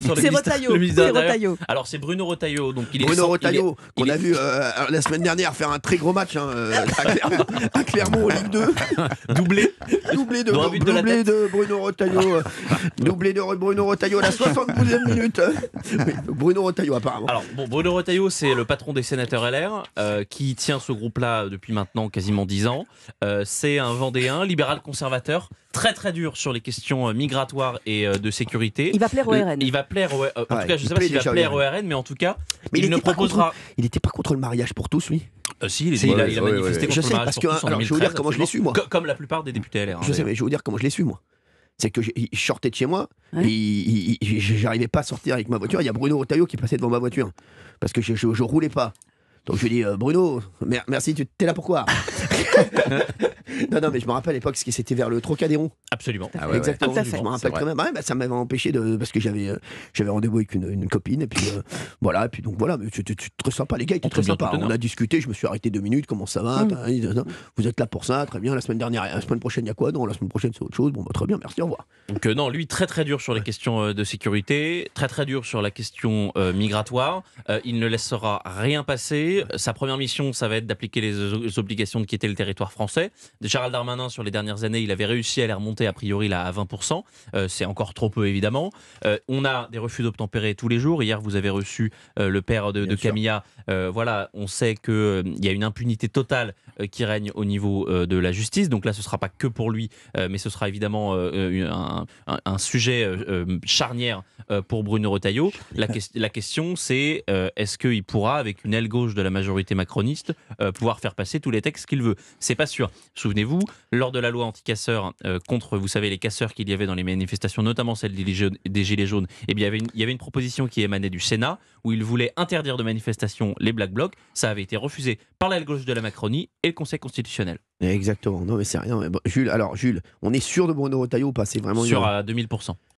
Sur le C'est ministère- Retailleau. le ministère C'est de l'Intérieur. Retailleau. Alors c'est Bruno Retailleau. Donc il est Bruno sans- il est- Retailleau, qu'on il a est- vu la semaine dernière faire un très gros match à Clermont en Ligue 2. doublé. Doublé de, Dans un but de la doublé tête. de Bruno Retailleau. Doublé de Bruno Retailleau à la 72e minute. Oui, Bruno Retailleau, apparemment. Alors bon, Bruno Retailleau, c'est le patron des sénateurs LR qui tient ce groupe-là depuis maintenant quasiment 10 ans. C'est un Vendéen, libéral conservateur, très très dur sur les questions migratoires et de sécurité. Il va plaire au RN. Il va plaire en Ouais, tout cas, je ne il sais pas plaît s'il va déjà au plaire au RN. RN, mais en tout cas, Mais il ne était pas proposera. il n'était pas contre le mariage pour tous, lui. Si, Si, il a ouais, manifesté ouais. contre Je le sais, mariage parce pour que, tous en alors, je vais vous dire 2013, comment je l'ai su, moi. Comme la plupart des députés LR. Je sais, mais je vais vous dire comment je l'ai su, moi. C'est que je sortais de chez moi Ouais. et j'arrivais pas à sortir avec ma voiture. Il y a Bruno Retailleau qui passait devant ma voiture parce que je roulais pas. Donc je lui ai dit Bruno, merci, tu t'es là pourquoi? Non, mais je me rappelle à l'époque, c'était vers le Trocadéro. Absolument. Ah ouais, exactement. Tout à fait. Je me C'est rappelle vrai. très bien. Ouais, bah, ça m'avait empêché parce que j'avais rendez-vous avec une copine et puis voilà, et puis donc voilà, mais c'était très sympa, les gars étaient On très te donne sympas. tout On honneur. a discuté, je me suis arrêté 2 minutes, comment ça va? Vous êtes là pour ça, très bien. La semaine prochaine, il y a quoi? Non, la semaine prochaine c'est autre chose. Bon, bah, très bien, merci, au revoir. Donc non, lui très très dur sur les questions de sécurité, très très dur sur la question migratoire. Il ne laissera rien passer. Sa première mission, ça va être d'appliquer les obligations de quitter le territoire français. Gérald Darmanin, sur les dernières années, il avait réussi à les remonter a priori là à 20%. C'est encore trop peu évidemment. On a des refus d'obtempérer tous les jours. Hier, vous avez reçu le père de Bien sûr. Camilla. Voilà, on sait qu'il y a une impunité totale qui règne au niveau de la justice. Donc là, ce ne sera pas que pour lui, mais ce sera évidemment un sujet charnière pour Bruno Retailleau. La question, c'est est-ce qu'il pourra, avec une aile gauche de la majorité macroniste, pouvoir faire passer tous les textes qu'il veut? C'est pas sûr. Souvenez-vous, lors de la loi anti-casseurs contre, vous savez, les casseurs qu'il y avait dans les manifestations, notamment celle des Gilets jaunes, eh bien, il y avait une proposition qui émanait du Sénat où il voulait interdire de manifestation les Black Blocs. Ça avait été refusé par l'aile gauche de la Macronie et le Conseil constitutionnel. Exactement. Non, mais c'est rien. Mais bon, Jules, on est sûr de Bruno Retailleau ou pas? C'est vraiment Sur à 2000%.